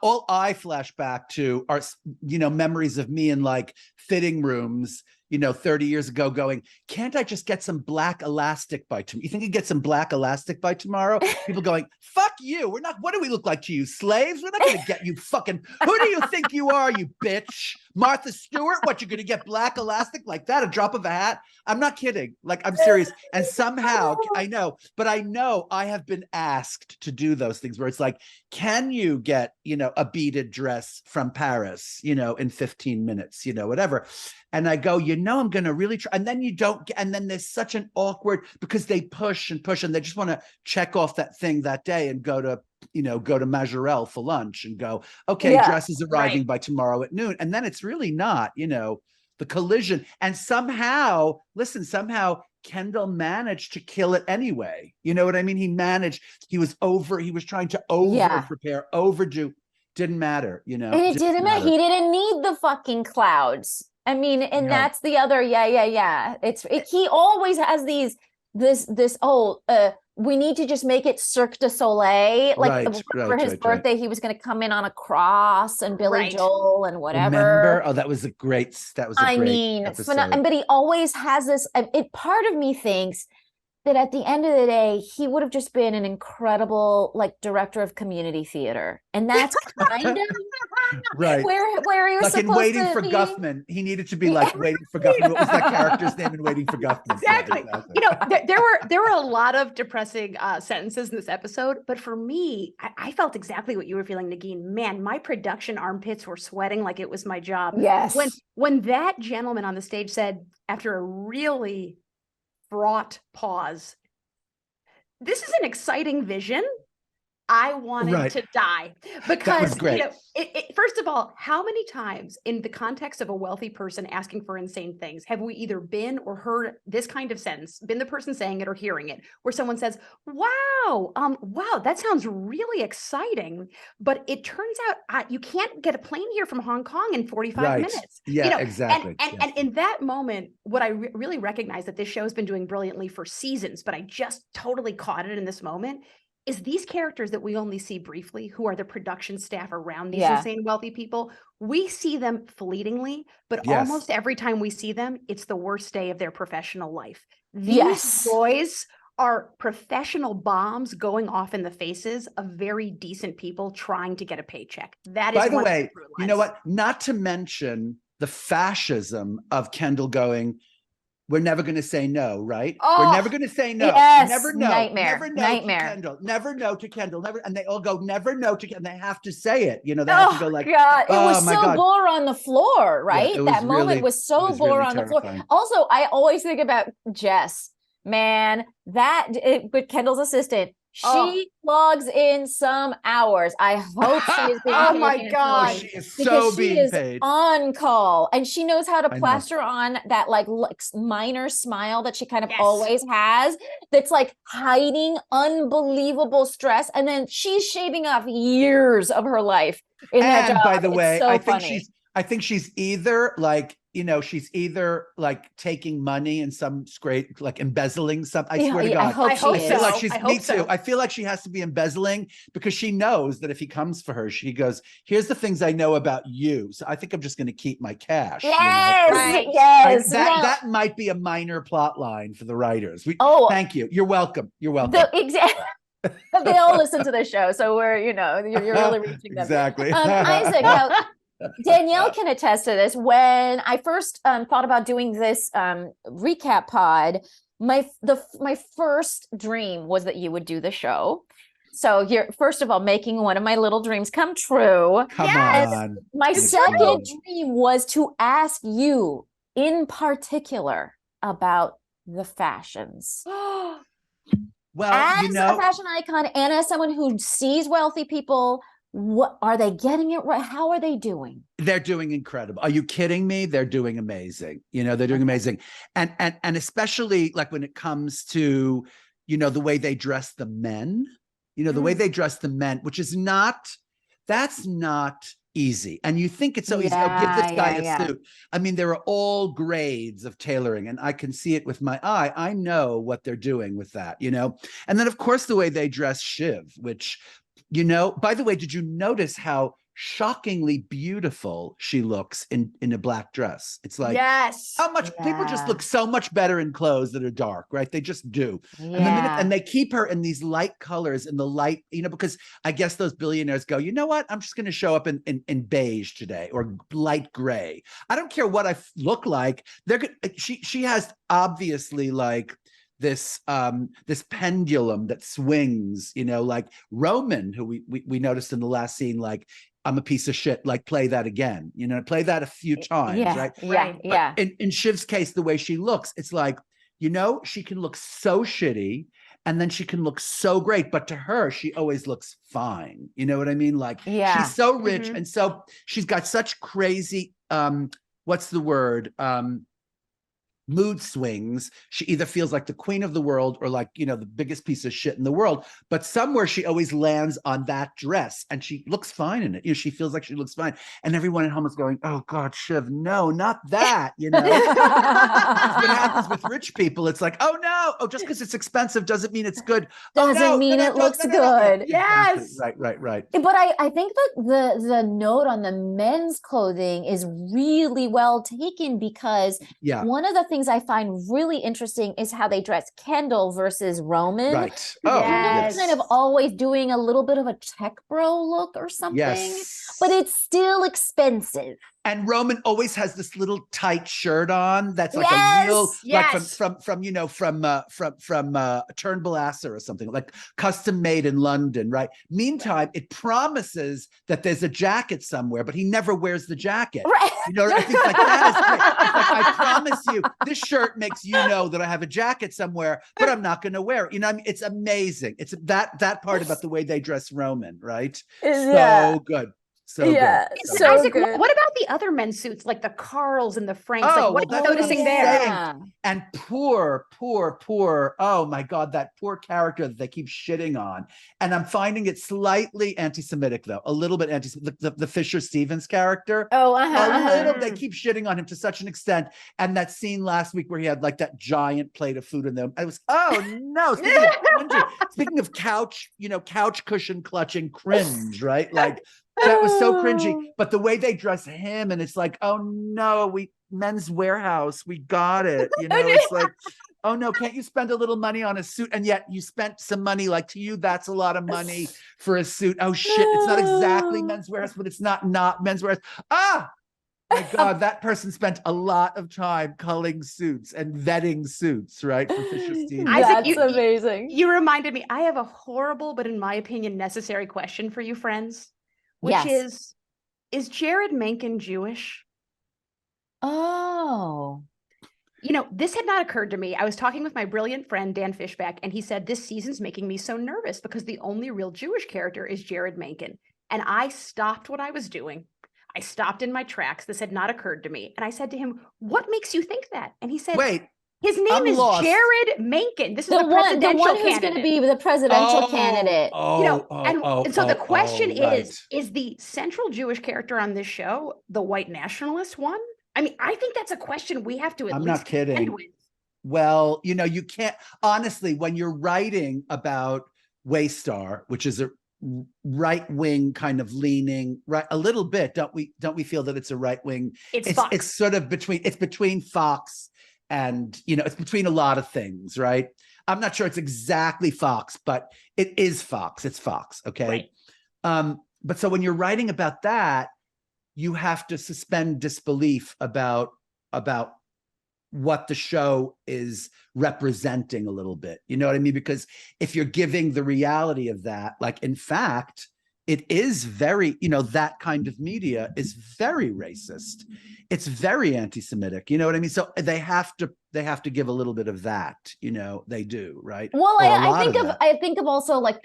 all I flash back to are, memories of me in like fitting rooms, 30 years ago going, can't I just get some black elastic by tomorrow? You think you get some black elastic by tomorrow? People going, fuck you. What do we look like to you? Slaves? We're not going to get you fucking, who do you think you are, you bitch? Martha Stewart? What, you're going to get black elastic like that? A drop of a hat? I'm not kidding. Like, I'm serious. And somehow, I know I have been asked to do those things where it's like, can you get, a beaded dress from Paris, in 15 minutes, whatever. And I go, I'm going to really try. And then you don't get, and then there's such an awkward, because they push and they just want to check off that thing that day and go to Majorelle for lunch and go, okay, dress is arriving by tomorrow at noon. And then it's really not, the collision. And somehow Kendall managed to kill it anyway. You know what I mean? He was trying to prepare, overdo. Didn't matter, And it didn't matter. He didn't need the fucking clouds. I mean, and that's the other, he always has we need to just make it Cirque du Soleil. Like for his birthday, he was going to come in on a cross and Billy Joel and whatever. Remember? Oh, that was a great episode. But he always has this, part of me thinks that at the end of the day, he would have just been an incredible like director of community theater. And that's kind of right. where he was like in supposed Waiting to for be. Guffman. He needed to be like Waiting for Guffman. What was that character's name in Waiting for Guffman? Exactly. Yeah, exactly. You know, there were a lot of depressing sentences in this episode, but for me, I felt exactly what you were feeling, Negin. Man, my production armpits were sweating like it was my job. Yes. When that gentleman on the stage said, after a really fraught pause, "This is an exciting vision," I wanted to die, because great. You know, first of all, how many times in the context of a wealthy person asking for insane things have we either been or heard this kind of sentence, been the person saying it or hearing it, where someone says, wow, that sounds really exciting, but it turns out you can't get a plane here from Hong Kong in 45 minutes. Yeah, you know, exactly. And in that moment, what I really recognize that this show has been doing brilliantly for seasons, but I just totally caught it in this moment, is these characters that we only see briefly, who are the production staff around these insane wealthy people, we see them fleetingly, but almost every time we see them, it's the worst day of their professional life. These boys are professional bombs going off in the faces of very decent people trying to get a paycheck. That is, by the way, you know what? Not to mention the fascism of Kendall going, we're never going to say no, right? We're never going to say no. Yes, never no. Nightmare. Never no Nightmare. to Kendall. Never no to Kendall. Never, and they all go never no to Kendall. They have to say it. You know, they have to go like, God, it was my so God. Bore on the floor, right? Yeah, that moment was so Bore on the floor. Also, I always think about Jess. Man, with Kendall's assistant, she logs in some hours. I hope she is being paid. Oh my God. She is so being paid. On call, and she knows how to plaster on that like minor smile that she kind of always has, that's like hiding unbelievable stress, and then she's shaving off years of her life in that job. By the way, so I think she's either like, you know, she's either like taking money and some straight, like embezzling something. I swear to God. I hope she is. Like me too. I feel like she has to be embezzling, because she knows that if he comes for her, she goes, here's the things I know about you. So I think I'm just going to keep my cash. Yes. You know? Yes. That might be a minor plot line for the writers. Thank you. You're welcome. You're welcome. Exactly. They all listen to the show, so you're really reaching them. Exactly. Isaac, now, Danielle can attest to this. When I first thought about doing this recap pod, my first dream was that you would do the show. So you're, first of all, making one of my little dreams come true. Come on. My second dream was to ask you in particular about the fashions. Well, as a fashion icon and as someone who sees wealthy people, what are they getting it right? How are they doing? They're doing incredible. Are you kidding me? They're doing amazing. You know, they're doing amazing. And especially like when it comes to, you know, the way they dress the men, you know, the way they dress the men, which is that's not easy. And you think it's so easy. Oh, give this guy a suit. I mean, there are all grades of tailoring, and I can see it with my eye. I know what they're doing with that, you know? And then of course, the way they dress Shiv, which, you know, by the way, did you notice how shockingly beautiful she looks in a black dress? It's like, how much people just look so much better in clothes that are dark, right? They just do. And they keep her in these light colors, in the light, you know, because I guess those billionaires go, you know what? I'm just going to show up in beige today, or light gray. I don't care what I look like. She has obviously like this pendulum that swings, you know, like Roman, who we noticed in the last scene, like, I'm a piece of shit, like play that again, you know, play that a few times, right? But in Shiv's case, the way she looks, it's like, you know, she can look so shitty and then she can look so great, but to her, she always looks fine. You know what I mean? Like she's so rich, and so she's got such crazy, what's the word? Mood swings. She either feels like the queen of the world or like, you know, the biggest piece of shit in the world, but somewhere she always lands on that dress and she looks fine in it. You know, she feels like she looks fine. And everyone at home is going, oh God, Shiv, no, not that, you know. What happens with rich people, it's like, oh no, oh, just because it's expensive doesn't mean it's good. Doesn't mean it looks good. Yes. Exactly. Right. But I think that the note on the men's clothing is really well taken, because one of the things things I find really interesting is how they dress Kendall versus Roman. Right. Oh, Kendall's kind of always doing a little bit of a tech bro look or something, but it's still expensive. And Roman always has this little tight shirt on that's like a real, like from you know, from Turnbull Asser or something, like custom made in London, right? Meantime, it promises that there's a jacket somewhere, but he never wears the jacket. Right. You know, I think like that is great. It's like, I promise you, this shirt makes you know that I have a jacket somewhere, but I'm not going to wear it. You know, I mean, it's amazing. It's that part about the way they dress Roman, right? So good. So good. So Isaac, good. what about the other men's suits, like the Carls and the Franks? Oh, like, what are you noticing there? And poor, oh my God, that poor character that they keep shitting on. And I'm finding it slightly anti-Semitic, though, a little bit anti-Semitic. The Fisher Stevens character. Oh, a little. They keep shitting on him to such an extent. And that scene last week where he had like that giant plate of food in them. I was, oh no. Speaking of couch, couch cushion clutching cringe, right? Like, that was so cringy, but the way they dress him, and it's like, oh no, Men's Warehouse, we got it. It's like, oh no, can't you spend a little money on a suit? And yet you spent some money, like to you, that's a lot of money for a suit. Oh shit, it's not exactly Men's Warehouse, but it's not Men's Warehouse. Ah, my God, that person spent a lot of time culling suits and vetting suits, right? For Fisher Stevens. That's amazing. You reminded me, I have a horrible, but in my opinion, necessary question for you, friends. Which is Jared Menken Jewish? Oh. This had not occurred to me. I was talking with my brilliant friend, Dan Fishback, and he said, this season's making me so nervous because the only real Jewish character is Jared Menken. And I stopped what I was doing. I stopped in my tracks. This had not occurred to me. And I said to him, what makes you think that? And he said, wait. His name is Jared Menken. This is the presidential one who's candidate. going to be the presidential candidate. And so the question is the central Jewish character on this show the white nationalist one? I mean, I think that's a question we have to at I'm least not kidding. end with. Well, you can't, honestly, when you're writing about Waystar, which is a right-wing kind of leaning, right, a little bit, don't we feel that it's a right-wing? It's sort of between Fox and, it's between a lot of things, right? I'm not sure it's exactly Fox, but it is Fox. It's Fox, okay? Right. But so when you're writing about that, you have to suspend disbelief about what the show is representing a little bit. You know what I mean? Because if you're giving the reality of that, like, in fact, it is very, that kind of media is very racist. It's very anti-Semitic. You know what I mean? So they have to give a little bit of that. They do, right? Well, I think of also like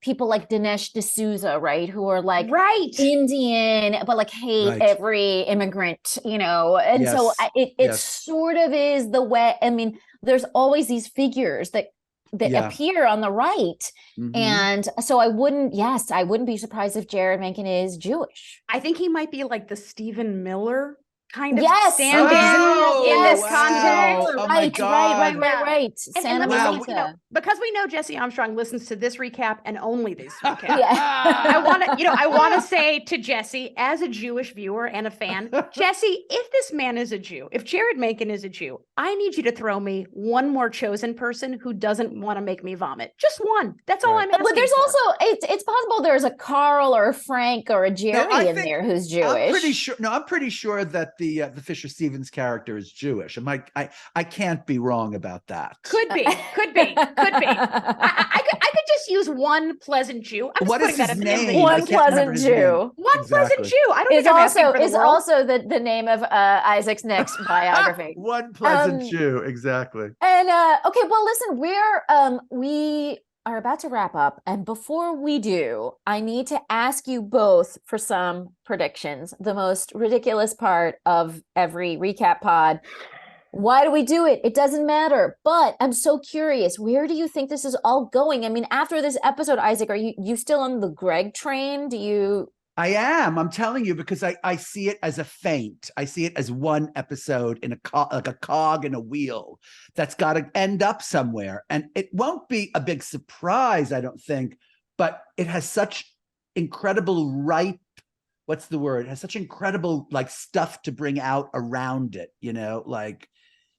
people like Dinesh D'Souza, right, who are like Indian, but like hate every immigrant, and so it sort of is the way. I mean, there's always these figures that appear on the right. Mm-hmm. And so I wouldn't be surprised if Jared Menken is Jewish. I think he might be like the Stephen Miller kind of stand in this context. Oh Right. Santa Monica. Because we know Jesse Armstrong listens to this recap and only this recap. I want to say to Jesse, as a Jewish viewer and a fan, Jesse, if this man is a Jew, if Jared Menken is a Jew, I need you to throw me one more chosen person who doesn't want to make me vomit. Just one. That's all I'm asking. But there's also it's possible there's a Carl or a Frank or a Jerry in there who's Jewish. I'm pretty sure that the Fisher Stevens character is Jewish. I can't be wrong about that. Could be. I could just use one pleasant Jew. What is his name? One pleasant Jew. Pleasant Jew. I don't think I'm asking for the world. Also the name of Isaac's next biography. One pleasant Jew, exactly. And okay, well, listen, we are about to wrap up, and before we do, I need to ask you both for some predictions. The most ridiculous part of every recap pod. Why do we do it? It doesn't matter. But I'm so curious. Where do you think this is all going? I mean, after this episode, Isaac, are you still on the Greg train? I am. I'm telling you, because I see it as a feint. I see it as one episode in like a cog in a wheel that's got to end up somewhere. And it won't be a big surprise, I don't think, but it has such incredible It has such incredible like stuff to bring out around it, like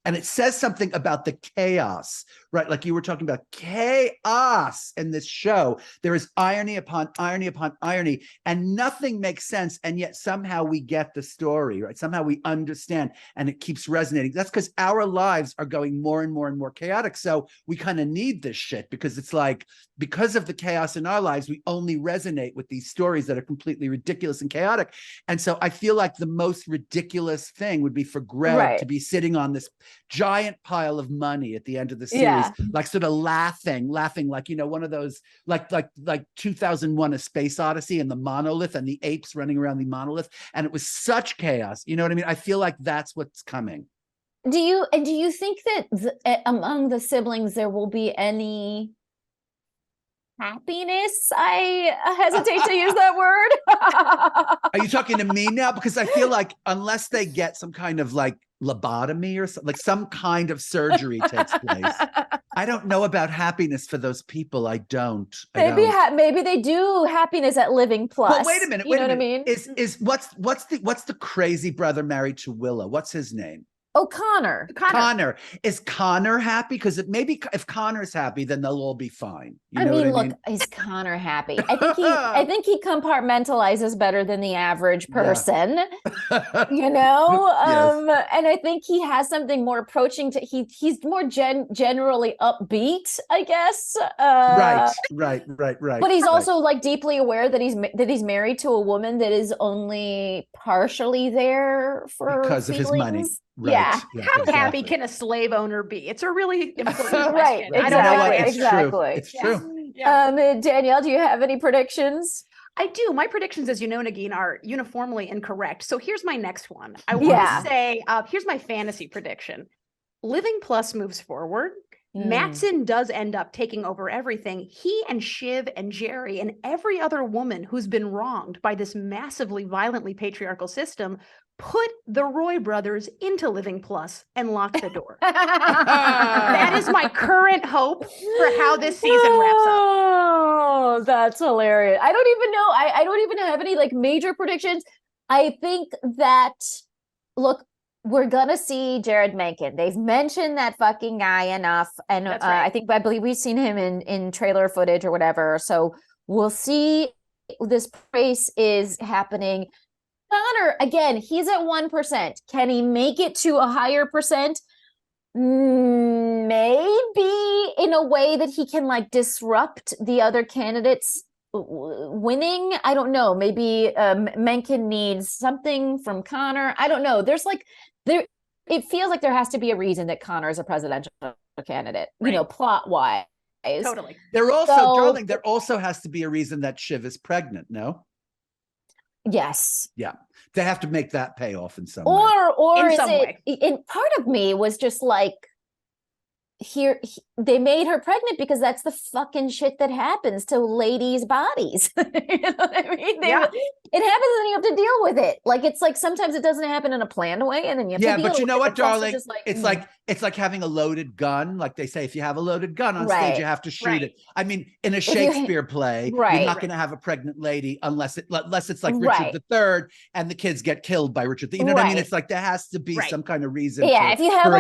And it says something about the chaos, right? Like you were talking about chaos in this show. There is irony upon irony upon irony, and nothing makes sense. And yet somehow we get the story, right? Somehow we understand, and it keeps resonating. That's because our lives are going more and more and more chaotic. So we kind of need this shit, because it's like, because of the chaos in our lives, we only resonate with these stories that are completely ridiculous and chaotic. And so I feel like the most ridiculous thing would be for Greg to be sitting on this giant pile of money at the end of the series, like sort of laughing like, you know, one of those like 2001 A Space Odyssey and the monolith and the apes running around the monolith, and it was such chaos. You know what I mean? I feel like that's what's coming. Do you think that among the siblings there will be any happiness? I hesitate to use that word. Are you talking to me now? Because I feel like unless they get some kind of like lobotomy or like some kind of surgery takes place, I don't know about happiness for those people. I don't. Maybe they do happiness at Living Plus. Well, wait a minute. You know what I mean? Is what's the crazy brother married to Willow? What's his name? Oh, Connor. Is Connor happy? Because maybe if Connor's happy, then they'll all be fine. I mean, is Connor happy? I think he compartmentalizes better than the average person. Yeah. You know, yes. And I think he has something more approaching to. He's more generally upbeat, I guess. Right. But he's also like deeply aware that he's married to a woman that is only partially there because of his money. Right. Yeah. How happy can a slave owner be? It's a really important question. Right. I don't know. Exactly. It's true. Yeah. Danielle, do you have any predictions? I do. My predictions, as you know, Negin, are uniformly incorrect. So here's my next one. I want to say, here's my fantasy prediction. Living Plus moves forward. Matsson does end up taking over everything. He and Shiv and Jerry and every other woman who's been wronged by this massively, violently patriarchal system put the Roy brothers into Living Plus and lock the door. That is my current hope for how this season wraps up. Oh, that's hilarious. I don't even know. I don't even have any like major predictions. I think that, look, we're gonna see Jared Menken. They've mentioned that fucking guy enough, and right. I believe we've seen him in trailer footage or whatever. So we'll see. This race is happening. Connor, again, he's at 1%. Can he make it to a higher percent? Maybe in a way that he can like disrupt the other candidates winning. I don't know. Maybe Menken needs something from Connor. I don't know. It feels like there has to be a reason that Connor is a presidential candidate, right. You know, plot wise. Totally. There also has to be a reason that Shiv is pregnant, no? Yes. Yeah. They have to make that pay off in some way. Or is it, and part of me was just like, they made her pregnant because that's the fucking shit that happens to ladies' bodies. You know what I mean? It happens and you have to deal with it. Like, it's like sometimes it doesn't happen in a planned way, and then you have to deal with it. Yeah, but you know what, darling? It's like having a loaded gun. Like they say, if you have a loaded gun on stage, you have to shoot it. I mean, in a Shakespeare play, you're not going to have a pregnant lady unless it's like Richard III and the kids get killed by Richard. You know what I mean? It's like there has to be some kind of reason. Yeah, if you have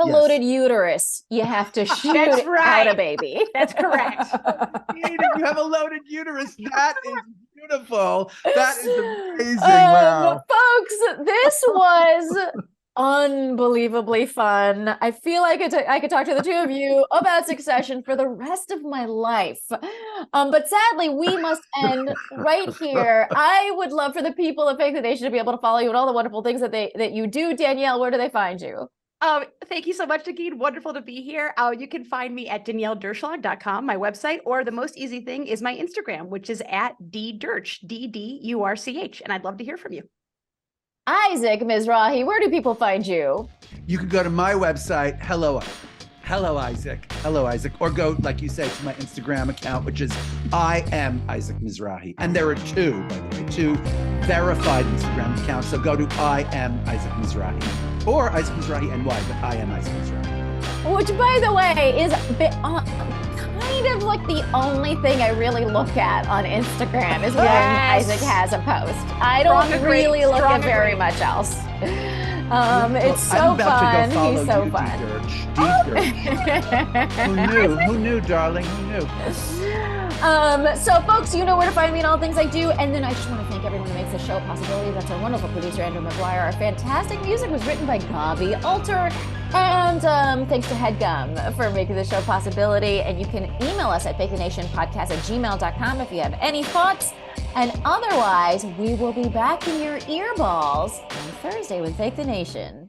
a loaded uterus, you have to shoot out a baby. That's correct. If you have a loaded uterus, that is beautiful. That is amazing. Wow. Folks, this was unbelievably fun. I feel like I could talk to the two of you about Succession for the rest of my life. But sadly, we must end right here. I would love for the people of Fake the Nation to be able to follow you and all the wonderful things that you do. Danielle, where do they find you? Thank you so much, Negin. Wonderful to be here. You can find me at DanielleDurschlag.com, my website, or the most easy thing is my Instagram, which is at @ddurch, DDURCH, and I'd love to hear from you. Isaac Mizrahi, where do people find you? You can go to my website, Hello Isaac, or go, like you say, to my Instagram account, which is I am Isaac Mizrahi. And there are two, by the way, two verified Instagram accounts. So go to I am Isaac Mizrahi or Isaac Mizrahi NY, but I am Isaac Mizrahi. Which, by the way, is kind of like the only thing I really look at on Instagram is when Isaac has a post. I don't really look at very much else. It's so I'm about fun. to go follow He's so you, fun. Who knew, darling? Who knew? So folks, you know where to find me and all things I do. And then I just want to thank everyone who makes the show a possibility. That's our wonderful producer, Andrew McGuire. Our fantastic music was written by Gabi Alter. And thanks to HeadGum for making the show a possibility. And you can email us at fakethenationpodcast@gmail.com if you have any thoughts. And otherwise, we will be back in your earballs on Thursday with Fake the Nation.